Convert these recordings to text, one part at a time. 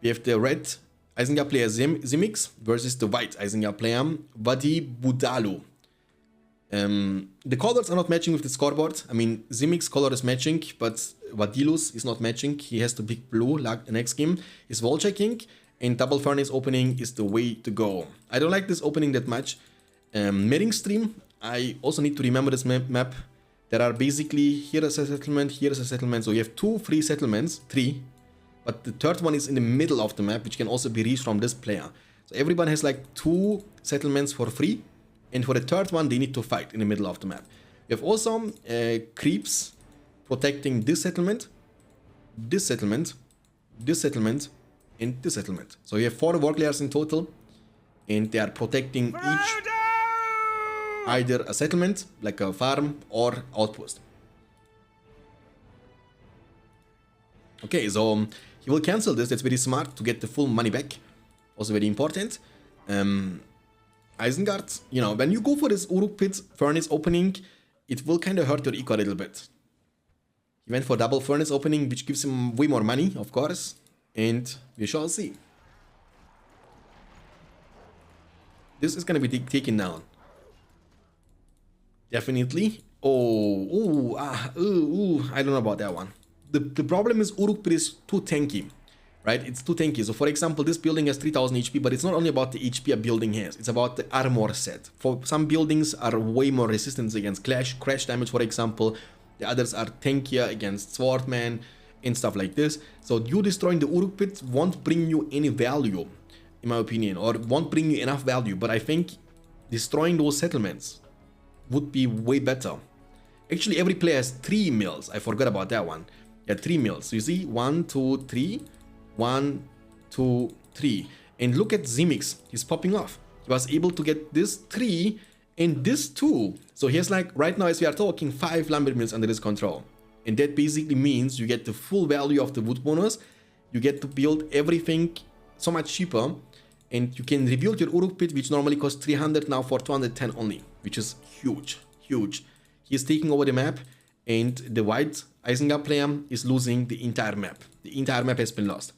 We have the red Isengard player Zimix versus the white Isengard player Vadi Budalu. The colors are not matching with the scoreboard. I mean, Zimix color is matching, but Vadilus is not matching. He has to pick blue like the next game. He's wall checking, and double furnace opening is the way to go. I don't like this opening that much. Medding stream, I also need to remember this map. There are basically, here is a settlement, here is a settlement. So you have 2 free settlements, 3. But the third one is in the middle of the map, which can also be reached from this player. So everyone has like 2 settlements for free. And for the third one, they need to fight in the middle of the map. We have also creeps protecting this settlement, this settlement, this settlement, and this settlement. So you have 4 war players in total, and they are protecting each either a settlement, like a farm, or outpost. Okay, so he will cancel this. That's very smart to get the full money back. Also very important. Isengard, you know, when you go for this Uruk Pit furnace opening, it will kind of hurt your eco a little bit. He went for double furnace opening, which gives him way more money, of course, and we shall see. This is going to be taken down. Definitely. Oh, I don't know about that one. The problem is Uruk Pit is too tanky. Right, it's too tanky. So for example, this building has 3000 HP, but it's not only about the HP a building has, it's about the armor set. For some buildings are way more resistant against crash damage, for example. The others are tankier against swordman and stuff like this. So you destroying the Uruk Pit won't bring you any value, in my opinion, or won't bring you enough value. But I think destroying those settlements would be way better. Actually, every player has 3 mills. I forgot about that one. Yeah, 3 mills. So you see, 1, 2, 3. 1, 2, 3. And look at Zimix. He's popping off. He was able to get this 3 and this 2. So he has like, right now as we are talking, 5 lumber mills under his control. And that basically means you get the full value of the wood bonus. You get to build everything so much cheaper. And you can rebuild your Uruk Pit, which normally costs 300 now for 210 only. Which is huge, huge. He's taking over the map. And the white Isengard player is losing the entire map. The entire map has been lost.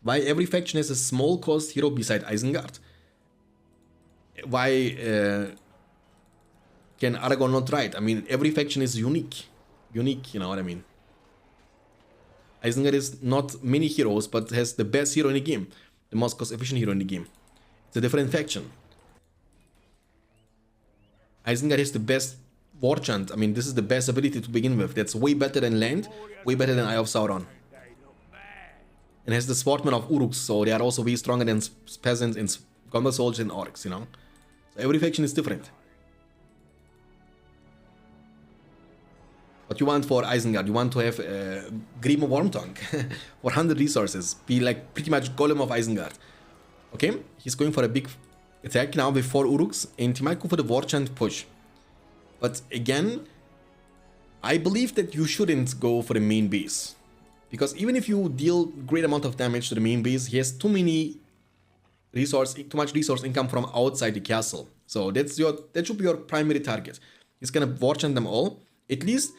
Why every faction has a small cost hero beside Isengard? Why can Aragorn not try it? I mean, every faction is unique. Unique, you know what I mean? Isengard is not many heroes, but has the best hero in the game. The most cost efficient hero in the game. It's a different faction. Isengard has the best war chant. I mean, this is the best ability to begin with. That's way better than land, way better than Eye of Sauron. And has the Sportmen of Uruks, so they are also way stronger than peasants and Gondor soldiers and orcs, you know. So every faction is different. What you want for Isengard, you want to have Grima Wormtongue for 100 resources, be like pretty much Golem of Isengard. Okay, he's going for a big attack now with 4 Uruks, and he might go for the war chant push. But again, I believe that you shouldn't go for the main base. Because even if you deal great amount of damage to the main base, he has too much resource income from outside the castle. So that should be your primary target. He's gonna war chant them all. At least,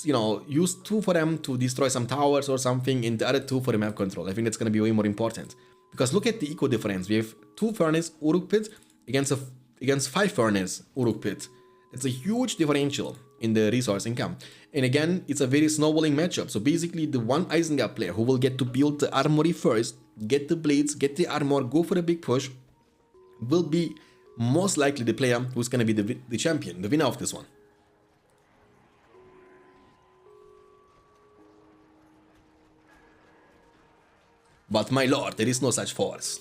you know, use 2 for them to destroy some towers or something, and the other 2 for the map control. I think that's gonna be way more important. Because look at the eco difference. We have 2 furnace Uruk Pit against 5 furnace Uruk Pit. It's a huge differential in the resource income. And again, it's a very snowballing matchup. So basically, the one Isengard player who will get to build the armory first, get the blades, get the armor, go for a big push, will be most likely the player who's going to be the champion, the winner of this one. But my lord, there is no such force.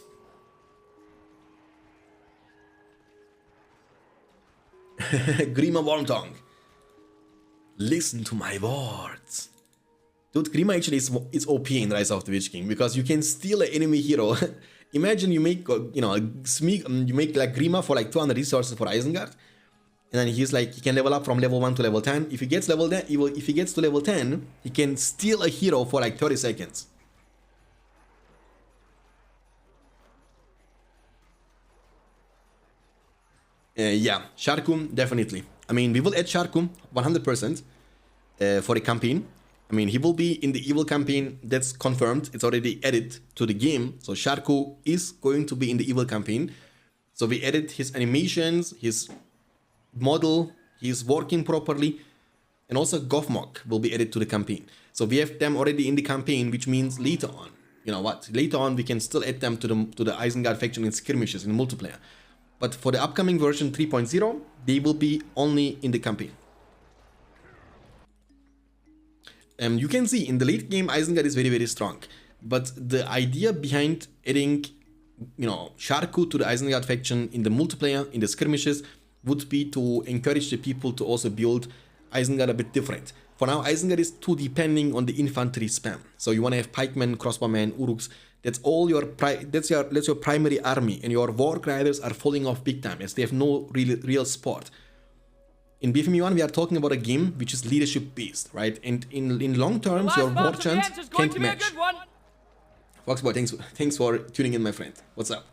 Grima Wormtongue. Listen to my words. Dude, Grima actually is OP in Rise of the Witch King because you can steal an enemy hero. Imagine you make, you know, you make like Grima for like 200 resources for Isengard. And then he's like, he can level up from level 1 to level 10. If he gets to level 10, he can steal a hero for like 30 seconds. Yeah, Sharkum, definitely. I mean, we will add Sharkum 100%. for the campaign. I mean, he will be in the evil campaign. That's confirmed. It's already added to the game. So Sharku is going to be in the evil campaign. So we added his animations, his model, he's working properly. And also Gothmog will be added to the campaign. So we have them already in the campaign, which means later on, you know what? Later on, we can still add them to the Isengard faction in skirmishes, in multiplayer. But for the upcoming version 3.0, they will be only in the campaign. You can see in the late game, Isengard is very, very strong. But the idea behind adding, you know, Sharku to the Isengard faction in the multiplayer, in the skirmishes, would be to encourage the people to also build Isengard a bit different. For now, Isengard is too depending on the infantry spam. So you want to have pikemen, crossbowmen, uruks. That's all your that's your primary army, and your warg riders are falling off big time as they have no real support. In BFME 1, we are talking about a game which is leadership based, right? And in long terms, your war chant can't match. Foxboy, thanks for tuning in, my friend. What's up?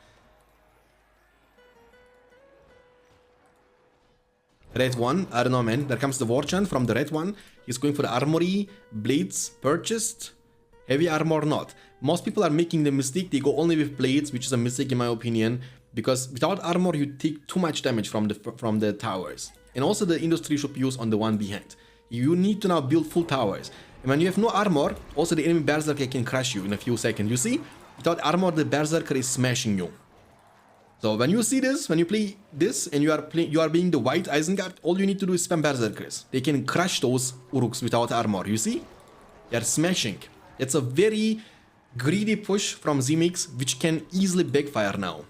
Red 1, I don't know, man. There comes the war chant from the red one. He's going for the armory, blades purchased, heavy armor not. Most people are making the mistake, they go only with blades, which is a mistake in my opinion, because without armor you take too much damage from the towers. And also the industry should be used on the one behind. You need to now build full towers. And when you have no armor, also the enemy berserker can crush you in a few seconds. You see, without armor the berserker is smashing you. So when you see this, when you play this and you are being the white Isengard, all you need to do is spam berserkers. They can crush those uruks without armor. You see? They are smashing. It's a very greedy push from Z-Mix, which can easily backfire now.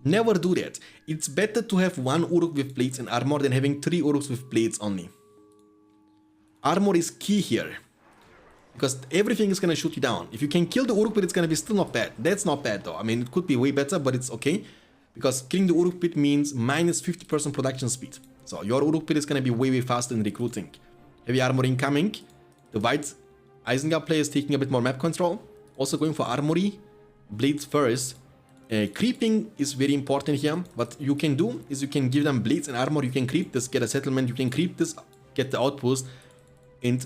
Never do that. It's better to have one uruk with blades and armor than having 3 uruks with blades only. Armor is key here, because everything is gonna shoot you down. If you can kill the uruk pit, it's gonna be still not bad. That's not bad though. I mean, it could be way better, but it's okay, because killing the uruk pit means minus 50% production speed. So your uruk pit is gonna be way faster in recruiting. Heavy armor incoming. The white Isengard player is taking a bit more map control. Also going for armory, blades first. Creeping is very important here. What you can do is you can give them blades and armor. You can creep this, get a settlement. You can creep this, get the outpost, and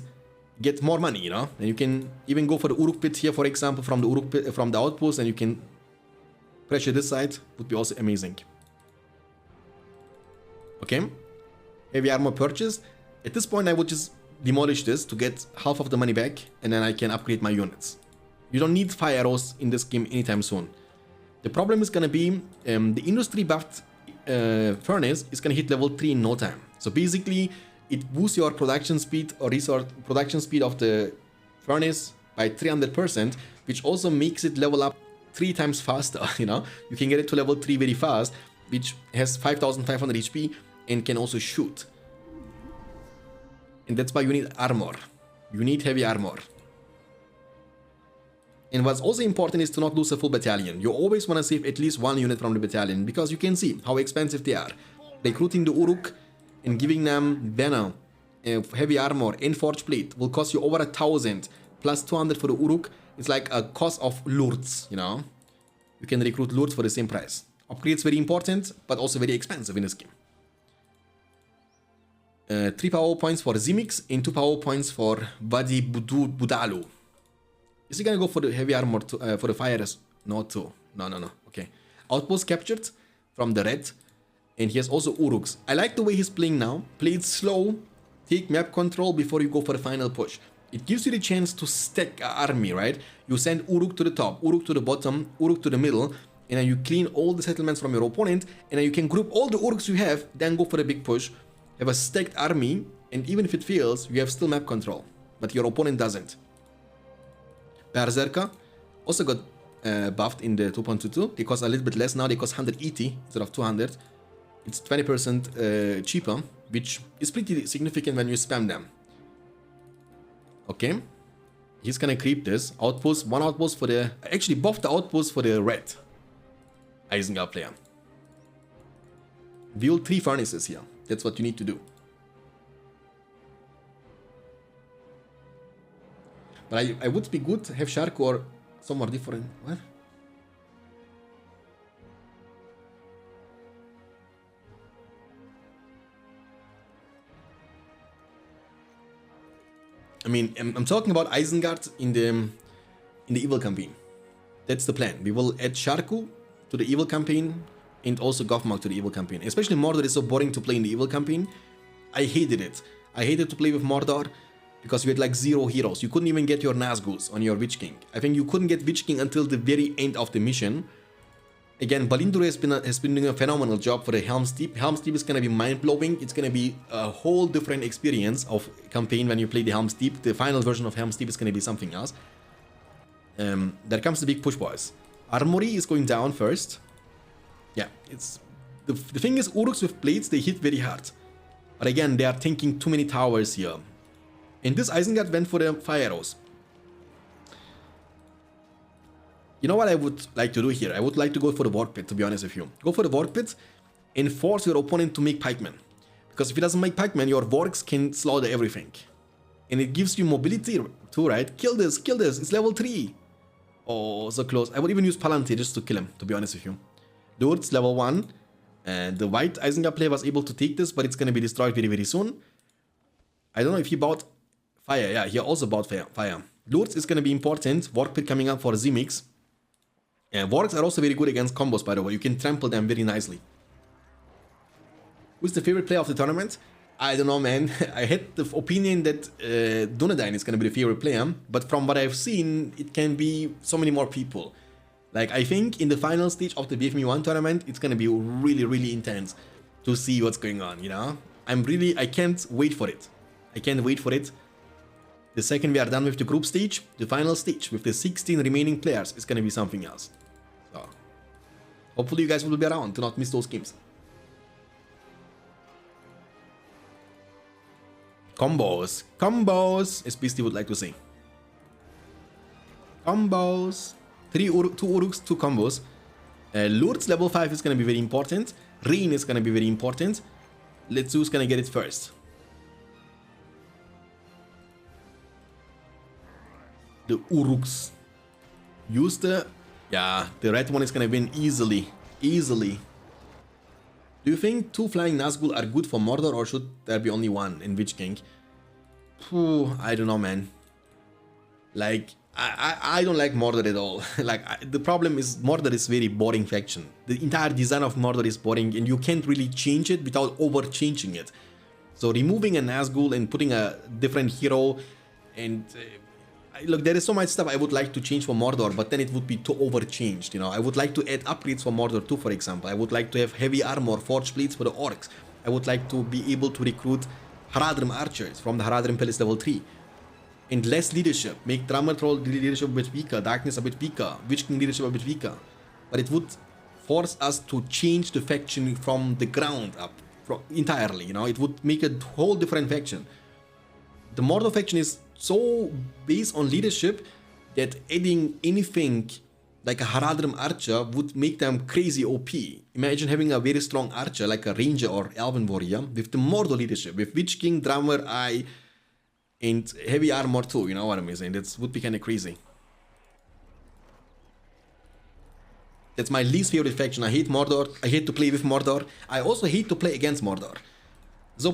get more money, you know. And you can even go for the uruk pit here, for example, from the uruk pit, from the outpost, and you can pressure this side. Would be also amazing. Okay, heavy armor purchase. At this point, I would just demolish this to get half of the money back, and then I can upgrade my units. You don't need fire arrows in this game anytime soon. The problem is gonna be the industry buffed furnace is gonna hit level 3 in no time. So basically, it boosts your production speed or resource production speed of the furnace by 300%, which also makes it level up 3 times faster. You know, you can get it to level 3 very fast, which has 5500 HP and can also shoot. And that's why you need armor. You need heavy armor. And what's also important is to not lose a full battalion. You always want to save at least 1 unit from the battalion, because you can see how expensive they are. Recruiting the uruk and giving them banner, heavy armor and forge plate will cost you over 1000 plus 200 for the uruk. It's like a cost of lords, you know. You can recruit lords for the same price. Upgrades very important, but also very expensive in this game. 3 power points for Z-Mix and 2 power points for Vadi Budalu. Is he gonna go for the heavy armor for the fires? No, too. No. Okay. Outpost captured from the red. And he has also uruks. I like the way he's playing now. Play it slow. Take map control before you go for the final push. It gives you the chance to stack an army, right? You send uruk to the top, uruk to the bottom, uruk to the middle. And then you clean all the settlements from your opponent. And then you can group all the uruks you have. Then go for the big push. Have a stacked army. And even if it fails, you have still map control. But your opponent doesn't. Berserker also got buffed in the 2.22. They cost a little bit less now. They cost 180 instead of 200. It's 20% cheaper, which is pretty significant when you spam them. Okay. He's gonna creep this. Outpost, 1 outpost for the... Actually, buff the outpost for the red Isengard player. Build 3 furnaces here. That's what you need to do. But I would be good to have Shark or somewhere different. What? I mean, I'm talking about Isengard in the evil campaign. That's the plan. We will add Sharku to the evil campaign and also Gothmog to the evil campaign. Especially Mordor is so boring to play in the evil campaign. I hated it. I hated to play with Mordor because you had like 0 heroes. You couldn't even get your Nazgûls on your Witch King. I think you couldn't get Witch King until the very end of the mission. Again, Balindor has been doing a phenomenal job for the Helm's Deep. Helm's Deep is going to be mind-blowing. It's going to be a whole different experience of campaign when you play the Helm's Deep. The final version of Helm's Deep is going to be something else. There comes the big push, boys. Armory is going down first. Yeah, it's the thing is, Uruks with blades, they hit very hard. But again, they are tanking too many towers here. And this Isengard went for the fire arrows. You know what I would like to do here? I would like to go for the Warp Pit, to be honest with you. Go for the Warp Pit and force your opponent to make pikemen. Because if he doesn't make pikemen, your Wargs can slaughter everything. And it gives you mobility too, right? Kill this, it's level 3. Oh, so close. I would even use Palantir just to kill him, to be honest with you. Lurtz, level 1. And the white Isengard player was able to take this, but it's going to be destroyed very, very soon. I don't know if he bought fire. Yeah, he also bought fire. Lurtz is going to be important. Warp Pit coming up for Zemix. Wargs are also very good against combos, by the way. You can trample them very nicely. Who's the favorite player of the tournament? I don't know, man. I had the opinion that Dunedain is going to be the favorite player, but from what I've seen, it can be so many more people. Like, I think in the final stage of the BFME 1 tournament, it's going to be really, really intense to see what's going on, you know? I can't wait for it. I can't wait for it. The second we are done with the group stage, the final stage with the 16 remaining players is going to be something else. So, hopefully you guys will be around to not miss those games. Combos, as Beastie would like to say. Combos. 2 Uruks, 2 combos. Lurtz level 5 is going to be very important. Rain is going to be very important. Let's see who's going to get it first. The Uruks. Use the... Yeah, the red one is going to win easily. Easily. Do you think 2 flying Nazgûl are good for Mordor, or should there be only 1 in Witch King? I don't know, man. Like, I don't like Mordor at all. Like, the problem is Mordor is very boring faction. The entire design of Mordor is boring, and you can't really change it without over-changing it. So removing a Nazgûl and putting a different hero, and look, there is so much stuff I would like to change for Mordor, but then it would be too over-changed, you know. I would like to add upgrades for Mordor too, for example. I would like to have heavy armor, forged blades for the orcs. I would like to be able to recruit Haradrim archers from the Haradrim Palace level 3. And less leadership. Make Drummer Troll leadership a bit weaker, Darkness a bit weaker, Witch King leadership a bit weaker. But it would force us to change the faction from the ground up entirely, you know. It would make a whole different faction. The Mordor faction is so based on leadership that adding anything like a Haradrim archer would make them crazy OP. Imagine having a very strong archer like a ranger or elven warrior with the Mordor leadership, with Witch King, Drummer, Eye, and heavy armor too, you know what I'm saying? That would be kind of crazy. That's my least favorite faction. I hate Mordor. I hate to play with Mordor. I also hate to play against Mordor. So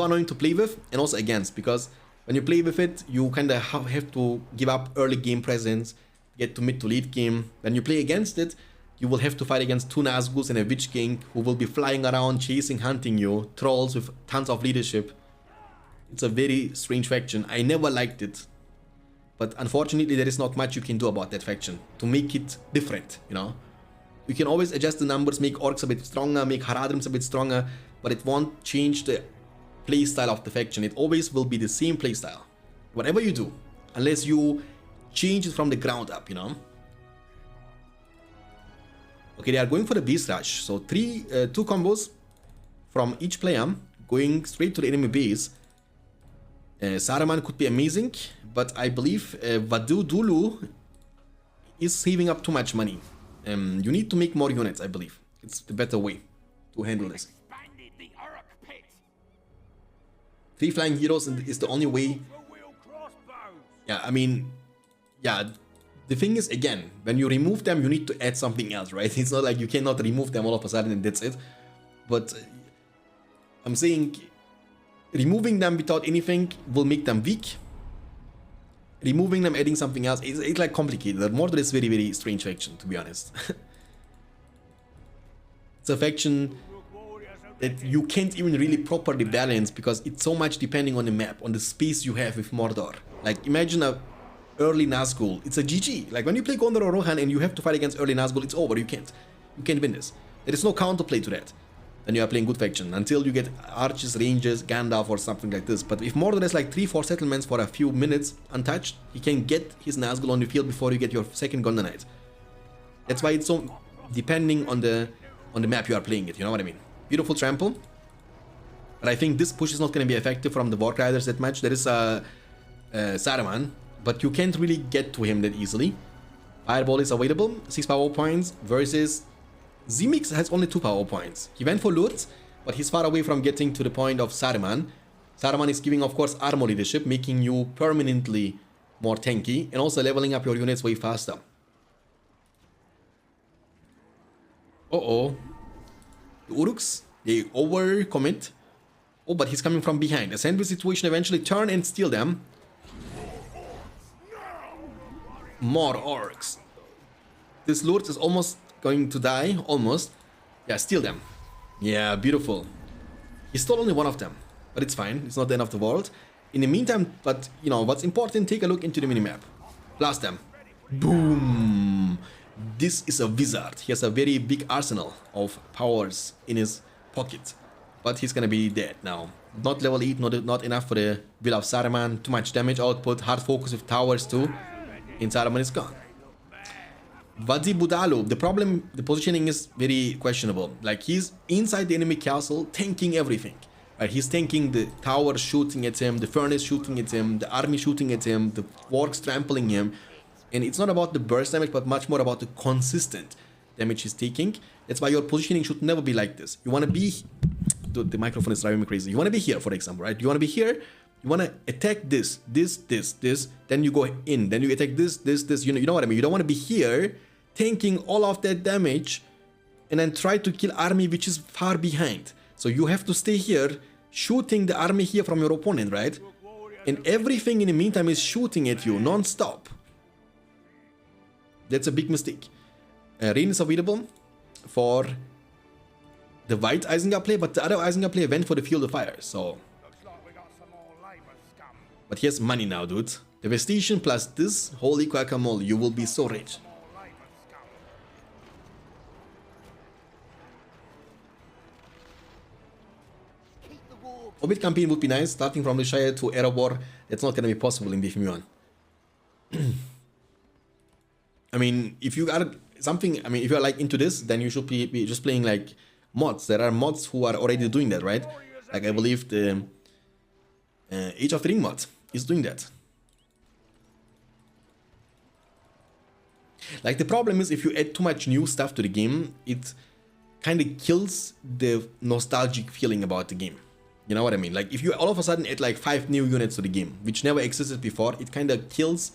annoying to play with and also against, because when you play with it, you kind of have to give up early game presence, get to mid to late game. When you play against it, you will have to fight against 2 Nazgûls and a Witch King who will be flying around, chasing, hunting you, trolls with tons of leadership. It's a very strange faction. I never liked it. But unfortunately, there is not much you can do about that faction to make it different, you know. You can always adjust the numbers, make orcs a bit stronger, make Haradrims a bit stronger, but it won't change the playstyle of the faction. It always will be the same playstyle, whatever you do, unless you change it from the ground up, you know. Okay, they are going for the Beast Rush. So 2 combos from each player going straight to the enemy base. Saruman could be amazing, but I believe Vadu Dulu is saving up too much money. You need to make more units, I believe. It's the better way to handle this. 3 flying heroes is the only way. Yeah, I mean, yeah, the thing is, again, when you remove them, you need to add something else, right? It's not like you cannot remove them all of a sudden and that's it. But I'm saying removing them without anything will make them weak. removing them, adding something else, it's like complicated. Mordor is very, very strange faction, to be honest. It's a faction that you can't even really properly balance because it's so much depending on the map, on the space you have with Mordor. Like, imagine a early Nazgul. It's a GG. Like, when you play Gondor or Rohan and you have to fight against early Nazgul, it's over. You can't win this. There is no counterplay to that. Then you are playing good faction until you get archers, rangers, Gandalf or something like this. But if Mordor has like 3-4 settlements for a few minutes untouched, he can get his Nazgul on the field before you get your second Gondor Knight. That's why it's so depending on the map you are playing it, you know what I mean? Beautiful trample. But I think this push is not going to be effective from the Wark Riders that much. There is Saruman, but you can't really get to him that easily. Fireball is available, 6 power points versus Zemix has only 2 power points. He went for Lurtz, but he's far away from getting to the point of Saruman. Saruman is giving, of course, armor leadership, making you permanently more tanky, and also leveling up your units way faster. Uh-oh. The Uruks, they overcommit. Oh, but he's coming from behind. A sandwich situation, eventually turn and steal them. More orcs. This Lurtz is almost going to die, almost. Yeah, steal them. Yeah, beautiful. He stole only one of them, but it's fine. It's not the end of the world. In the meantime, but you know what's important, take a look into the minimap. Blast them. Boom. This is a wizard. He has a very big arsenal of powers in his pocket, but he's gonna be dead now. Not level 8, not enough for the Will of Saruman. Too much damage output, hard focus with towers too, and Saruman is gone. Vadi Budalu, the problem, the positioning is very questionable. Like, he's inside the enemy castle, tanking everything. Right? He's tanking the tower shooting at him, the furnace shooting at him, the army shooting at him, the orcs trampling him. And it's not about the burst damage, but much more about the consistent damage he's taking. That's why your positioning should never be like this. You want to be... The microphone is driving me crazy. You want to be here, for example, right? You want to be here. You want to attack this. Then you go in. Then you attack this. You know what I mean? You don't want to be here, tanking all of that damage, and then try to kill army which is far behind. So you have to stay here, shooting the army here from your opponent, right? And everything in the meantime is shooting at you non-stop. That's a big mistake. Rain is available for the white Isengard player, but the other Isengard player went for the Field of Fire, so... But he has money now, dude. Devastation plus this, holy guacamole, you will be so rich. Hobbit campaign would be nice, starting from the Shire to Erebor. That's not gonna be possible in BFME 1. I mean, if you are something, I mean, if you are like into this, then you should be just playing like mods. There are mods who are already doing that, right? Like, I believe the Age of the Ring mod is doing that. Like, the problem is if you add too much new stuff to the game, it kind of kills the nostalgic feeling about the game. You know what I mean? Like, if you all of a sudden add like 5 new units to the game, which never existed before, it kind of kills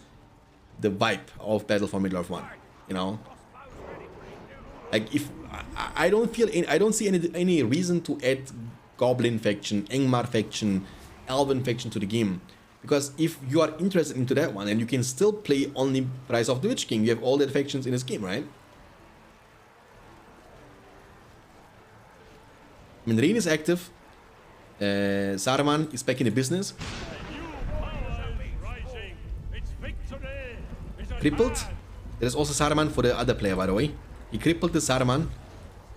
the vibe of Battle for Middle-earth 1, you know? Like, if I don't see any reason to add Goblin faction, Angmar faction, Elven faction to the game, because if you are interested into that one, and you can still play only Rise of the Witch King, you have all the factions in this game, right? I mean, Rain is active. Saruman is back in the business. Crippled. There's also Saruman for the other player, by the way. He crippled the Saruman.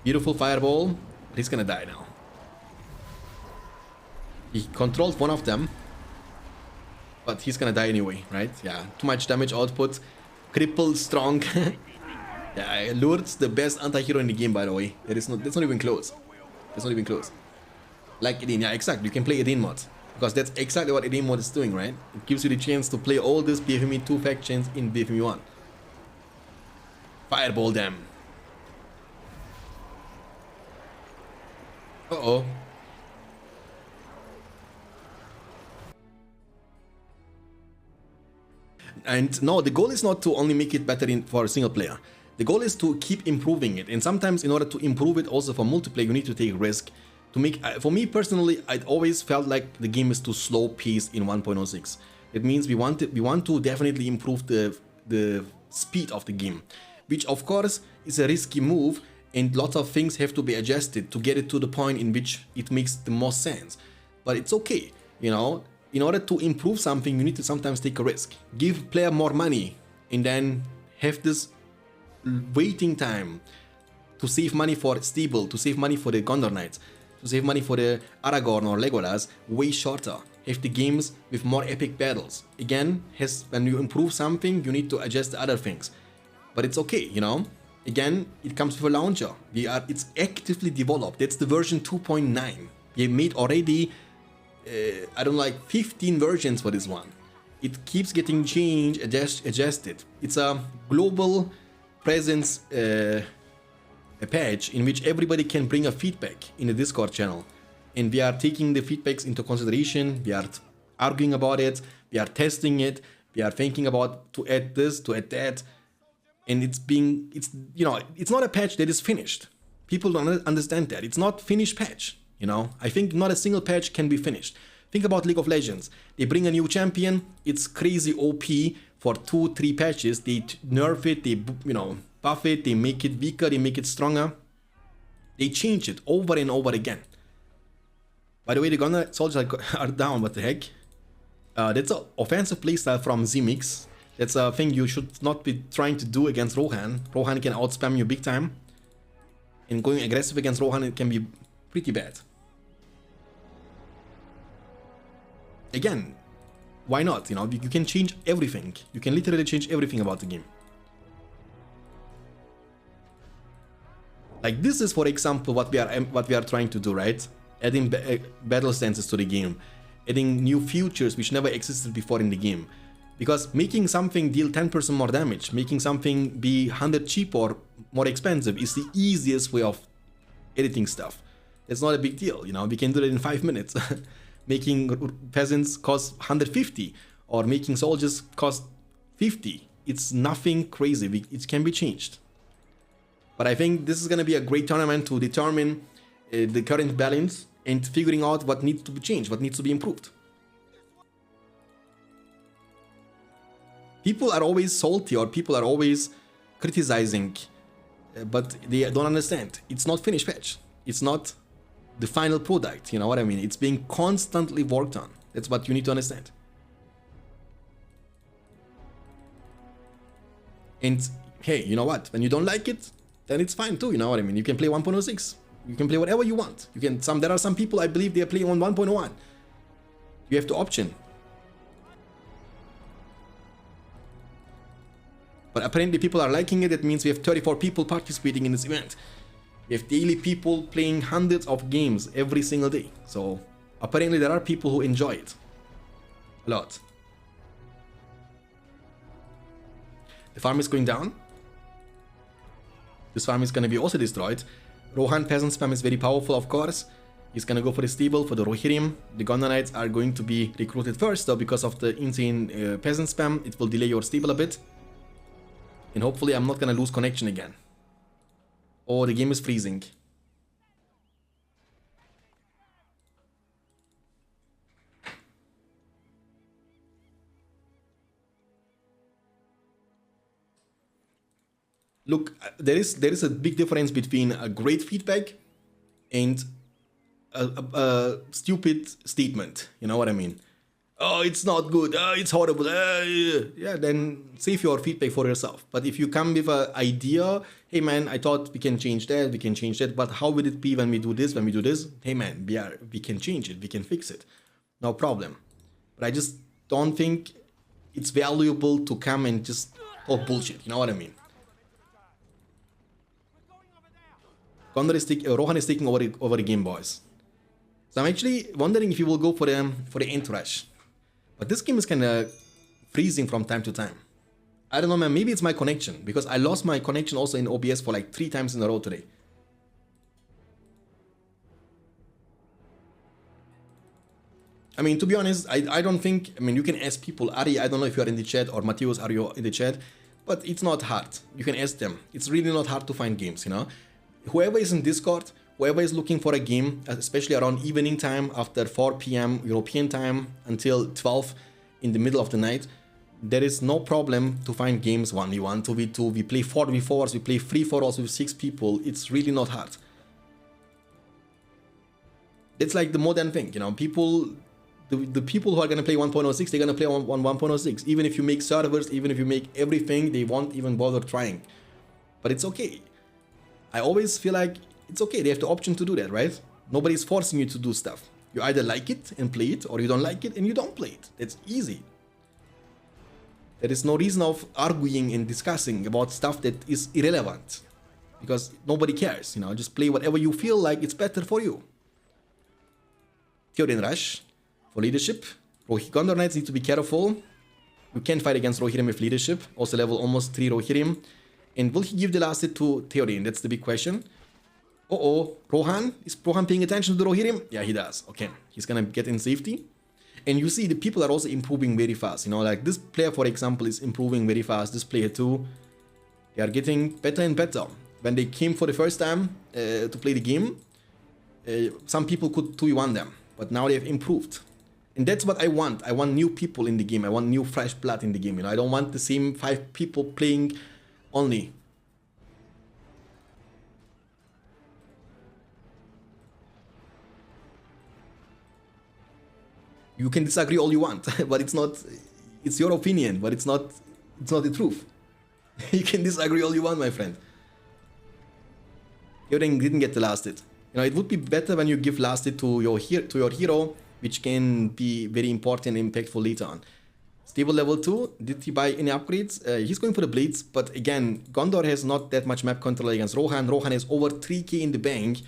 Beautiful fireball. But he's gonna die now. He controls one of them. But he's gonna die anyway, right? Yeah, too much damage output. Crippled, strong. Yeah, Lurtz, the best anti-hero in the game, by the way. That's not even close. That's not even close. Like Eden, yeah, exactly. You can play Eden mod. Because that's exactly what Eden mod is doing, right? It gives you the chance to play all these BFME 2 factions in BFME 1. Fireball them. Uh-oh. And no, the goal is not to only make it better for a single player. The goal is to keep improving it. And sometimes in order to improve it also for multiplayer, you need to take risk. To make, for me personally, I always felt like the game is too slow paced in 1.06. It means we want to definitely improve the speed of the game, which of course is a risky move, and lots of things have to be adjusted to get it to the point in which it makes the most sense. But it's okay, you know. In order to improve something, you need to sometimes take a risk. Give player more money and then have this waiting time to save money for Stable, to save money for the Gondor Knights, to save money for the Aragorn or Legolas way shorter. Have the games with more epic battles. Again, when you improve something, you need to adjust the other things. But it's okay, you know. Again, it comes with a launcher. It's actively developed. That's the version 2.9. We made already I don't like 15 versions for this one. It keeps getting changed, adjusted. It's a global presence a patch in which everybody can bring a feedback in the Discord channel, and we are taking the feedbacks into consideration. We are arguing about it, we are testing it, we are thinking about to add this, to add that, and it's you know, it's not a patch that is finished. People don't understand that. It's not finished patch. You know, I think not a single patch can be finished. Think about League of Legends. They bring a new champion, it's crazy OP for 2-3 patches. They nerf it, they, you know, buff it, they make it weaker, they make it stronger. They change it over and over again. By the way, the Gondor soldiers are down, what the heck? That's an offensive playstyle from Z-Mix. That's a thing you should not be trying to do against Rohan. Rohan can outspam you big time. And going aggressive against Rohan, it can be pretty bad. Again, why not? You know, you can change everything. You can literally change everything about the game. Like this is, for example, what we are trying to do, right? Adding battle stances to the game, adding new features which never existed before in the game. Because making something deal 10% more damage, making something be 100 cheaper or more expensive is the easiest way of editing stuff. It's not a big deal, you know. We can do it in 5 minutes. Making peasants cost 150 or making soldiers cost 50. It's nothing crazy. It can be changed. But I think this is going to be a great tournament to determine the current balance and figuring out what needs to be changed, what needs to be improved. People are always salty or people are always criticizing, but they don't understand. It's not finished patch. It's not the final product, you know what I mean? It's being constantly worked on. That's what you need to understand. And hey, you know what? When you don't like it, then it's fine too, you know what I mean? You can play 1.06. You can play whatever you want. You can there are some people, I believe, they are playing on 1.01. You have the option. But apparently people are liking it. That means we have 34 people participating in this event. We have daily people playing hundreds of games every single day. So apparently there are people who enjoy it a lot. The farm is going down. This farm is going to be also destroyed. Rohan peasant spam is very powerful, of course. He's going to go for the stable, for the Rohirrim. The Gondor Knights are going to be recruited first, though, because of the insane peasant spam. It will delay your stable a bit. And hopefully I'm not going to lose connection again. Oh, the game is freezing. Look, there is a big difference between a great feedback and a stupid statement. You know what I mean? Oh, it's not good. Oh, it's horrible. Yeah, then save your feedback for yourself. But if you come with an idea, hey man, I thought we can change that, but how will it be when we do this, Hey man, we can change it, we can fix it. No problem. But I just don't think it's valuable to come and just talk bullshit. You know what I mean? Rohan is taking over the game, boys. So I'm actually wondering if you will go for the Ent rush. But this game is kind of freezing from time to time. I don't know, man. Maybe it's my connection, because I lost my connection also in OBS for like 3 times in a row today. I mean, to be honest, I don't think... I mean, you can ask people. Ari, I don't know if you are in the chat, or Matthias, are you in the chat? But it's not hard. You can ask them. It's really not hard to find games, you know? Whoever is in Discord, whoever is looking for a game, especially around evening time, after 4 p.m. European time until 12, in the middle of the night, there is no problem to find games 1v1, 2v2, we play 4v4s, we play 3-4s with 6 people. It's really not hard. It's like the modern thing, you know, people, the people who are gonna play 1.06, they're gonna play on 1.06. Even if you make servers, even if you make everything, they won't even bother trying. But it's okay. I always feel like it's okay, they have the option to do that, right? Nobody's forcing you to do stuff. You either like it and play it, or you don't like it and you don't play it. It's easy. There is no reason of arguing and discussing about stuff that is irrelevant, because nobody cares, you know, just play whatever you feel like it's better for you. Theoden Rush for leadership. Gondor Knights need to be careful. You can't fight against Rohirrim with leadership. Also level almost 3 Rohirrim. And will he give the last hit to Theoden? That's the big question. Rohan? Is Rohan paying attention to the Rohirrim? Yeah, he does. Okay, he's gonna get in safety. And you see the people are also improving very fast. You know, like this player, for example, is improving very fast. This player too. They are getting better and better. When they came for the first time to play the game, some people could 2v1 them. But now they have improved. And that's what I want. I want new people in the game. I want new fresh blood in the game. You know, I don't want the same 5 people playing only. You can disagree all you want, but it's your opinion, but it's not the truth. You can disagree all you want, my friend. Theoden didn't get the last hit. You know, it would be better when you give last hit to your hero, which can be very important and impactful later on. Stable level 2, did he buy any upgrades? He's going for the blades, but again, Gondor has not that much map control against Rohan. Rohan has over 3k in the bank.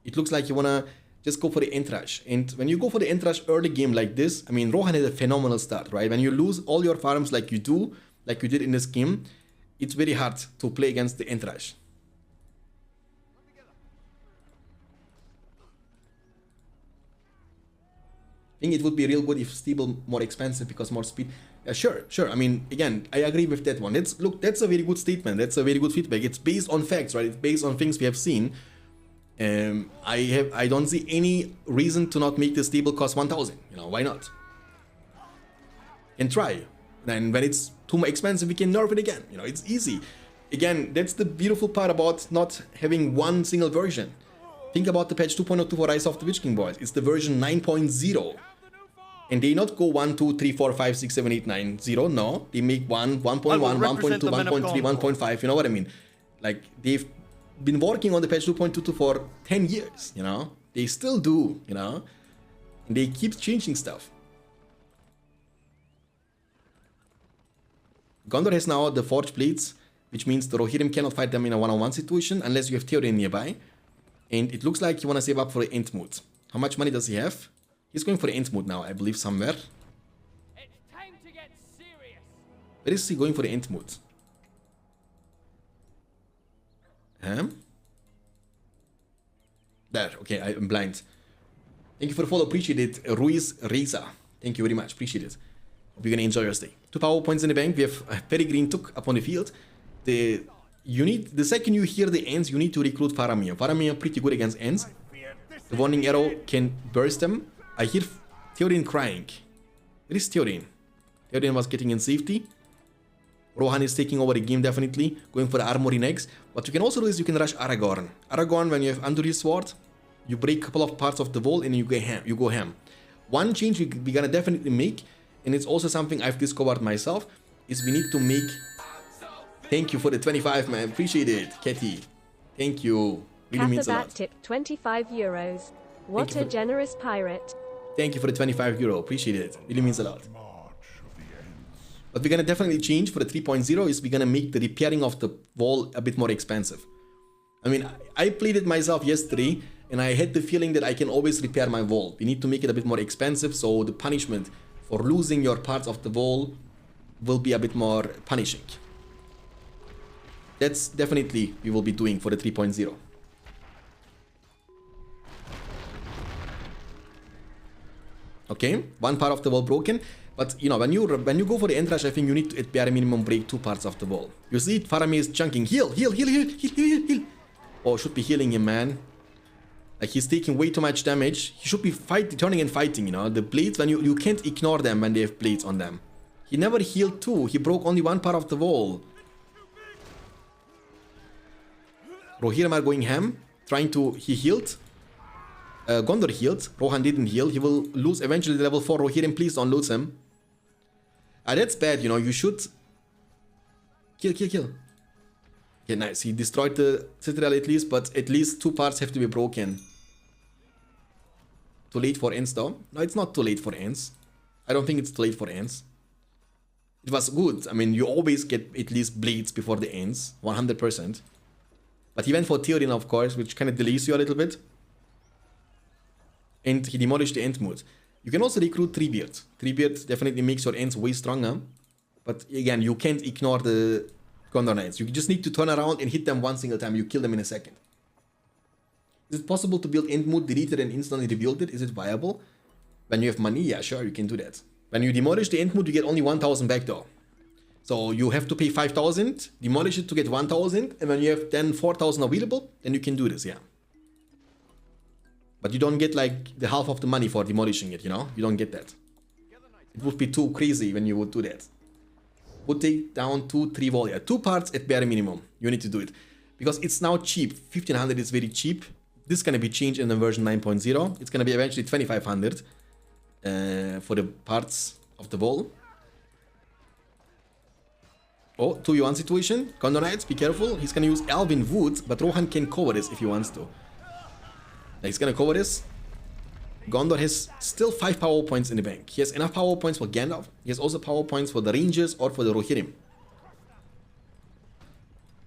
It looks like you wanna just go for the Ent Rush. And when you go for the Ent Rush early game like this, I mean, Rohan has a phenomenal start, right? When you lose all your farms like you did in this game, it's very hard to play against the Ent Rush. I think it would be real good if stable more expensive because more speed. Sure. I mean, again, I agree with that one. Look, that's a very good statement. That's a very good feedback. It's based on facts, right? It's based on things we have seen. I don't see any reason to not make the stable cost 1,000. You know, why not? And try. Then when it's too expensive, we can nerf it again. You know, it's easy. Again, that's the beautiful part about not having one single version. Think about the patch 2.02 for Rise of the Witch King, boys. It's the version 9.0. And they not go 1, 2, 3, 4, 5, 6, 7, 8, 9, 0. No, they make 1, 1.1, 1.2, 1.3, 1.5. You know what I mean? Like, they've been working on the patch 2.22 for 10 years, you know? They still do, you know? And they keep changing stuff. Gondor has now the Forged Blades, which means the Rohirrim cannot fight them in a one-on-one situation unless you have Theoden nearby. And it looks like you want to save up for the Ent mode. How much money does he have? He's going for the Ent mode now, I believe, somewhere. It's time to get serious. Where is he going for the Ent mode? There, okay, I'm blind. Thank you for the follow, appreciate it. Ruiz Reza. Thank you very much, appreciate it. Hope you're gonna enjoy your stay. 2 power points in the bank. We have Peregrine Took up on the field. The second you hear the Ents, you need to recruit Faramir. Faramir pretty good against Ents. The warning arrow can burst them. I hear Theoden crying. Where is Theoden? Theoden was getting in safety. Rohan is taking over the game definitely, going for the armory next. What you can also do is you can rush Aragorn. Aragorn, when you have under his sword, you break a couple of parts of the wall and you go ham. One change we're gonna definitely make, and it's also something I've discovered myself, is we need to make... Thank you for the 25, man. Appreciate it, Katie. Thank you. Really means a lot. Tip 25 euros. What a generous pirate. Thank you for the 25 euro. Appreciate it. Really means a lot. What we're gonna definitely change for the 3.0 is we're gonna make the repairing of the wall a bit more expensive. I mean, I played it myself yesterday and I had the feeling that I can always repair my wall. We need to make it a bit more expensive, so the punishment for losing your parts of the wall will be a bit more punishing. That's definitely we will be doing for the 3.0. Okay, one part of the wall broken, but you know, when you go for the Ent Rush, I think you need to at bare minimum break 2 parts of the wall. You see it, Faramir is chunking. Heal. Oh, should be healing him, man. Like, he's taking way too much damage. He should be turning and fighting, you know. The blades, when you can't ignore them when they have blades on them. He never healed too. He broke only one part of the wall. Rohirrim are going ham, trying to... He healed. Gondor healed. Rohan didn't heal. He will lose eventually the level 4. Rohirrim, please don't lose him. That's bad, you know. You should... Kill. Okay, nice. He destroyed the citadel at least, but at least 2 parts have to be broken. Too late for Ents though. No, it's not too late for Ents. I don't think it's too late for Ents. It was good. I mean, you always get at least blades before the Ents. 100%. But he went for Theoden, of course, which kind of delays you a little bit. And he demolished the Ent mood. You can also recruit Treebeard. Treebeard definitely makes your Ents way stronger. But again, you can't ignore the Gondor Knights. You just need to turn around and hit them one single time. You kill them in a second. Is it possible to build Ent mood, delete it, and instantly rebuild it? Is it viable? When you have money, yeah, sure, you can do that. When you demolish the Ent mood, you get only 1,000 back though. So you have to pay 5,000, demolish it to get 1,000, and when you have then 4,000 available, then you can do this, yeah. But you don't get like the half of the money for demolishing it, you know? You don't get that. It would be too crazy when you would do that. Would take down 2-3 wall, yeah. 2 parts at bare minimum. You need to do it. Because it's now cheap. 1,500 is very cheap. This is going to be changed in the version 9.0. It's going to be eventually 2,500 for the parts of the wall. Oh, 2v1 situation. Gondor Knights, be careful. He's going to use Elven Wood, but Rohan can cover this if he wants to. He's going to cover this. Gondor has still 5 power points in the bank. He has enough power points for Gandalf. He has also power points for the Rangers or for the Rohirrim.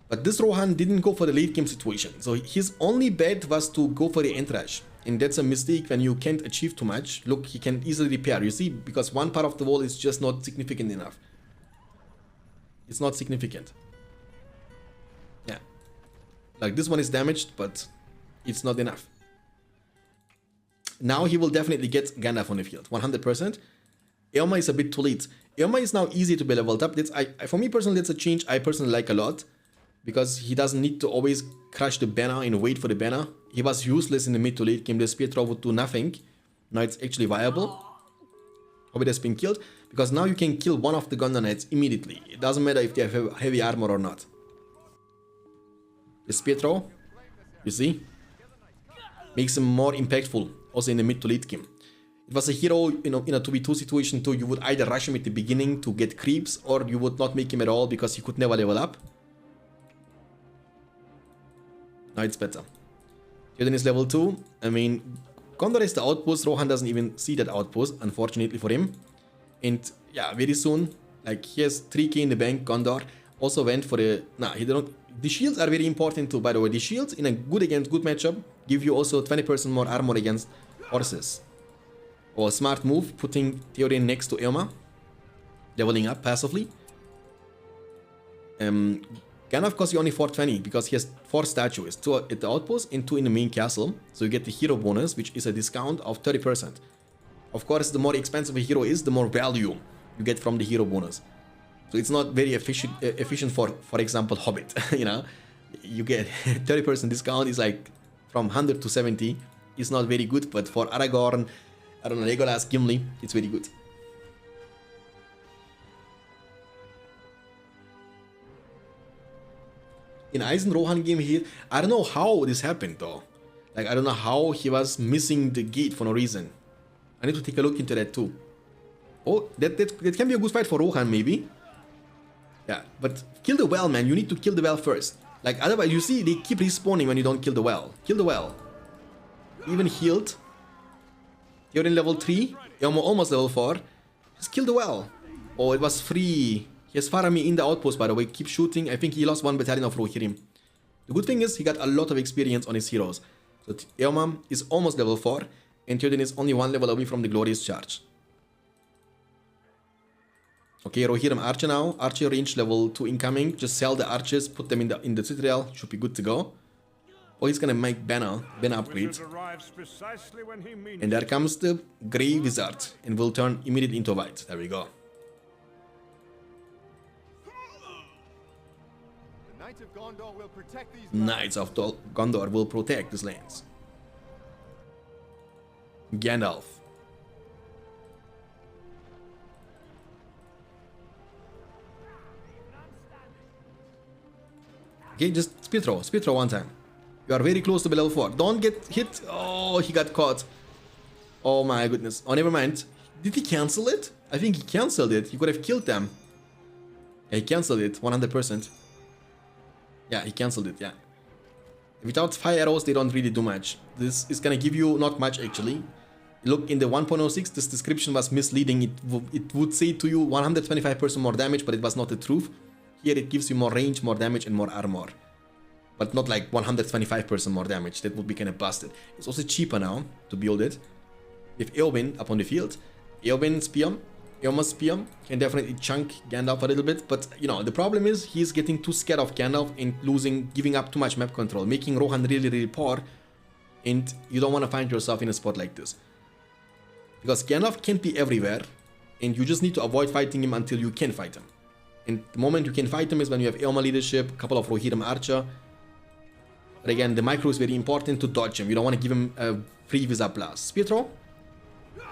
But this Rohan didn't go for the late game situation. So his only bet was to go for the Entourage. And that's a mistake when you can't achieve too much. Look, he can easily repair. You see, because one part of the wall is just not significant enough. It's not significant. Yeah. Like this one is damaged, but it's not enough. Now he will definitely get Gandalf on the field, 100%. Éomer is a bit too late. Éomer is now easy to be leveled up. For me personally, that's a change I personally like a lot. Because he doesn't need to always crush the banner and wait for the banner. He was useless in the mid to late game. The spear throw would do nothing. Now it's actually viable. Hobbit has been killed. Because now you can kill one of the Gondor Knights immediately. It doesn't matter if they have heavy armor or not. The spear throw, you see, makes him more impactful. Also in the mid to late game. It was a hero, you know, in a 2v2 situation too. You would either rush him at the beginning to get creeps, or you would not make him at all because he could never level up. Now it's better. Theoden is level 2. I mean, Gondor is the outpost. Rohan doesn't even see that outpost, unfortunately for him. And yeah, very soon, like he has 3k in the bank. Gondor also went for the... Nah, he didn't... The shields are very important too, by the way. The shields in a good against good matchup give you also 20% more armor against horses. Or a smart move, putting Theoden next to Éomer. Leveling up passively. Gandalf costs you only 420 because he has 4 statues, 2 at the outpost and 2 in the main castle. So you get the hero bonus, which is a discount of 30%. Of course, the more expensive a hero is, the more value you get from the hero bonus. So it's not very efficient for example, Hobbit. You know, you get 30% discount is like from 100 to 70. It's not very good, but for Aragorn, I don't know, Legolas, Gimli, it's very good. In Eisen Rohan game here, I don't know how this happened though. Like, I don't know how he was missing the gate for no reason. I need to take a look into that too. Oh, that can be a good fight for Rohan maybe. Yeah, but kill the well, man. You need to kill the well first. Like, otherwise, you see, they keep respawning when you don't kill the well. Kill the well. Even healed. You're in level 3. You're almost level 4. Just kill the well. Oh, it was free. He has Faramir in the outpost, by the way. Keep shooting. I think he lost 1 battalion of Rohirrim. The good thing is, he got a lot of experience on his heroes. So Éomer is almost level 4. And Theoden is only 1 level away from the glorious charge. Okay, Rohirrim Archer now. Archer range level 2 incoming. Just sell the archers, put them in the citadel. Should be good to go. Oh, he's gonna make banner upgrades. And there comes the Grey Wizard. And will turn immediately into white. There we go. Knights of Gondor will protect these Knights of Gondor will protect these lands. Gandalf. Okay, just speed throw one time. You are very close to be level 4. Don't get hit. Oh, he got caught. Oh my goodness. Oh, never mind. Did he cancel it? I think he cancelled it. He could have killed them. Yeah, he cancelled it, 100%. Yeah, he cancelled it, yeah. Without fire arrows, they don't really do much. This is gonna give you not much, actually. Look, in the 1.06, this description was misleading. It would say to you 125% more damage, but it was not the truth. Here it gives you more range, more damage, and more armor. But not like 125% more damage. That would be kind of busted. It's also cheaper now to build it. With Eowyn up on the field, Eowyn's spear, Eomer's spear can definitely chunk Gandalf a little bit. But, you know, the problem is he's getting too scared of Gandalf and giving up too much map control, making Rohan really, really poor. And you don't want to find yourself in a spot like this. Because Gandalf can't be everywhere, and you just need to avoid fighting him until you can fight him. And the moment you can fight him is when you have Eomer leadership, a couple of Rohirrim archer. But again, the micro is very important to dodge him. You don't want to give him a free Visa blast. Spear throw.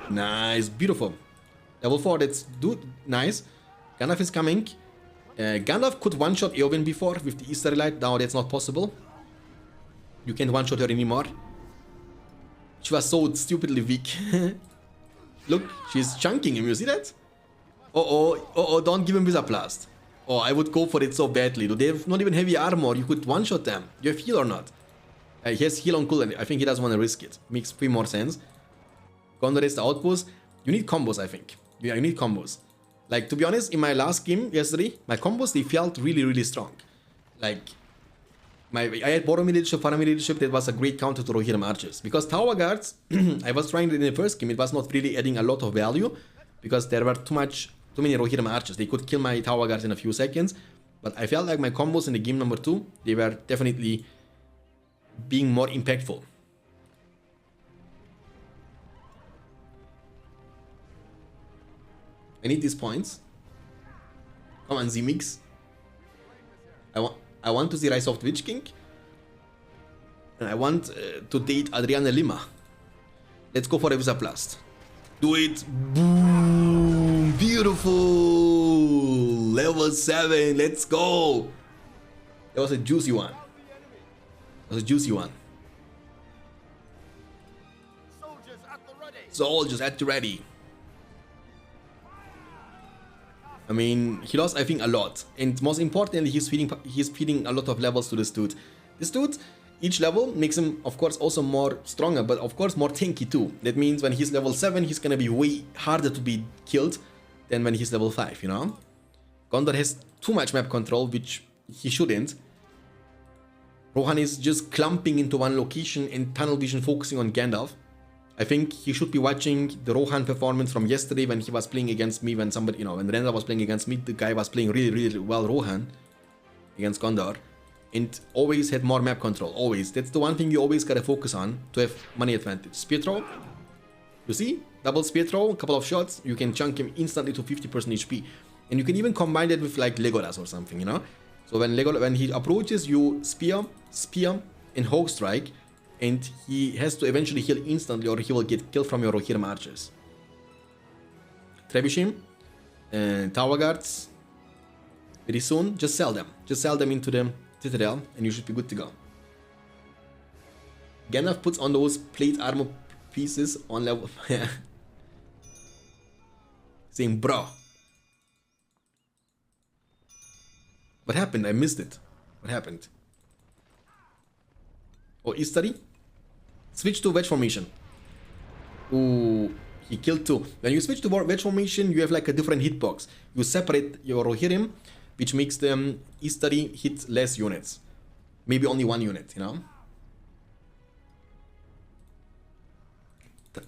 Nice, beautiful. Level 4, that's nice. Gandalf is coming. Gandalf could one-shot Eowyn before with the Easter Light. Now that's not possible. You can't one-shot her anymore. She was so stupidly weak. Look, she's chunking him, you see that? Oh, don't give him Visa blast. Oh, I would go for it so badly. They have not even heavy armor. You could one-shot them. You have heal or not? He has heal on cooldown. I think he doesn't want to risk it. Makes way more sense. Gondor is the outpost. You need combos, I think. Yeah, you need combos. Like, to be honest, in my last game yesterday, my combos, they felt really, really strong. Like, I had Boromir leadership, Faramir leadership. That was a great counter to Rohirrim archers. Because Tower Guards, I was trying it in the first game. It was not really adding a lot of value. Because there were too many Rohirrim archers. They could kill my Tower Guards in a few seconds. But I felt like my combos in the game number 2, they were definitely being more impactful. I need these points. Come on, Z-Mix. I want to see Rise of the Witch King. And I want to date Adriana Lima. Let's go for a Visa Blast. Do it. Boom. Beautiful. Level 7. Let's go. That was a juicy one. That was a juicy one. Soldiers at the ready. I mean, he lost, I think, a lot. And most importantly, he's feeding a lot of levels to this dude. This dude, each level makes him, of course, also more stronger, but of course more tanky too. That means when he's level 7, he's gonna be way harder to be killed than when he's level 5, you know? Gondor has too much map control, which he shouldn't. Rohan is just clumping into one location and tunnel vision focusing on Gandalf. I think he should be watching the Rohan performance from yesterday when he was playing against me, when somebody, you know, when Renda was playing against me, the guy was playing really, really well Rohan against Gondor. And always had more map control, always. That's the one thing you always gotta focus on to have money advantage. Spear throw. You see? Double spear throw, a couple of shots, you can chunk him instantly to 50% HP. And you can even combine that with like Legolas or something, you know? So when he approaches, you spear, and Hawk Strike. And he has to eventually heal instantly or he will get killed from your Rohirrim archers. Trebuchet, Tower Guards, very soon, just sell them. Just sell them into the Citadel and you should be good to go. Gandalf puts on those plate armor pieces on level... Saying, bro. What happened? I missed it. What happened? Oh, Istari? Switch to wedge formation. Ooh, he killed 2. When you switch to wedge formation, you have like a different hitbox. You separate your Rohirrim, which makes them Istari hit less units. Maybe only 1 unit, you know?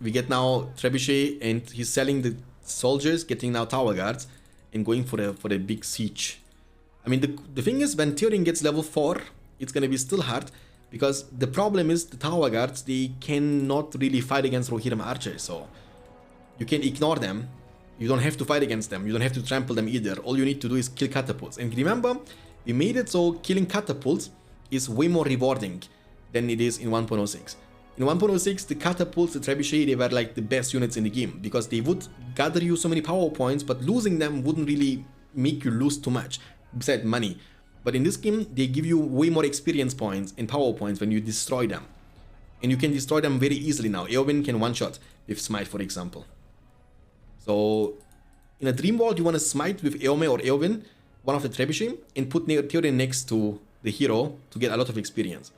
We get now Trebuchet and he's selling the soldiers, getting now Tower Guards and going for a big siege. I mean, the thing is, when Theoden gets level 4, it's gonna be still hard. Because the problem is the Tower Guards, they cannot really fight against Rohirrim archers, so you can ignore them. You don't have to fight against them, you don't have to trample them either. All you need to do is kill catapults. And remember, we made it so killing catapults is way more rewarding than it is in 1.06. In 1.06, the catapults, the trebuchet, they were like the best units in the game because they would gather you so many power points, but losing them wouldn't really make you lose too much, besides money. But in this game, they give you way more experience points and power points when you destroy them. And you can destroy them very easily now. Eowyn can one-shot with Smite, for example. So, in a Dream World, you want to Smite with Eome or Eowyn, one of the trebuchet, and put Theoden next to the hero to get a lot of experience.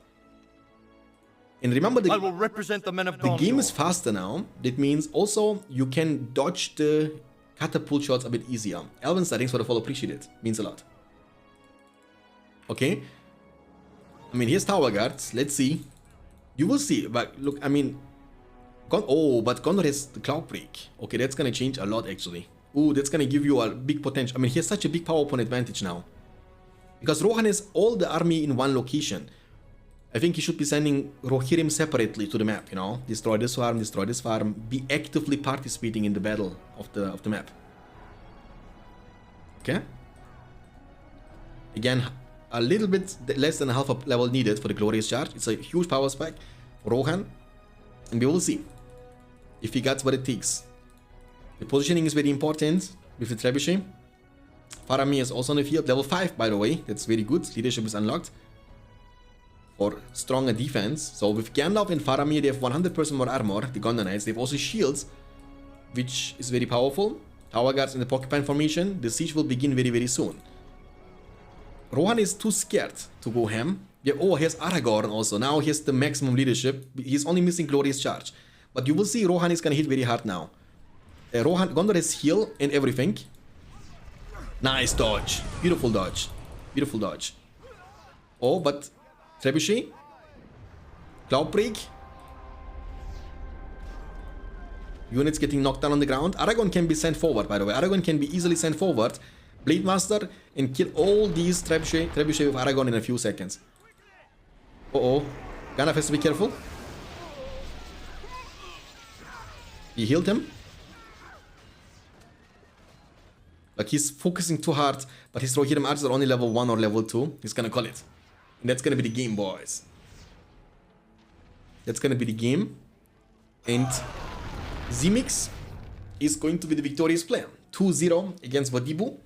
And remember, I will represent the men of the Gondor. game is faster now. That means also you can dodge the catapult shots a bit easier. Elven settings for the fall appreciated. Means a lot. Okay. I mean, here's Tower Guards. Let's see. You will see. But look, I mean... but Gondor has the Cloud Break. Okay, that's gonna change a lot actually. Ooh, that's gonna give you a big potential. I mean, he has such a big power point advantage now. Because Rohan has all the army in one location. I think he should be sending Rohirrim separately to the map, you know? Destroy this farm, be actively participating in the battle of the map. Okay? Again, a little bit less than half a level needed for the Glorious Charge. It's a huge power spike for Rohan. And we will see if he gets what it takes. The positioning is very important with the trebuchet. Faramir is also on the field. Level 5, by the way. That's very good. Leadership is unlocked for stronger defense. So with Gandalf and Faramir, they have 100% more armor. The Gondor Knights, they have also shields, which is very powerful. Tower Guards in the Porcupine formation. The siege will begin very, very soon. Rohan is too scared to go ham. Yeah, oh, here's Aragorn also. Now he has the maximum leadership. He's only missing Glorious Charge. But you will see Rohan is gonna hit very hard now. Gondor has heal and everything. Nice dodge. Beautiful dodge. Beautiful dodge. Oh, but Trebuchet. Cloud Break. Units getting knocked down on the ground. Aragorn can be sent forward, by the way. Aragorn can be easily sent forward. Blade Master and kill all these Trebuchet with Aragorn in a few seconds. Uh-oh. Gandalf has to be careful. He healed him. Like, he's focusing too hard, but his Rohirrim archers are only level 1 or level 2. He's gonna call it. And that's gonna be the game, boys. That's gonna be the game. And Zemix is going to be the victorious player. 2-0 against Vadibu.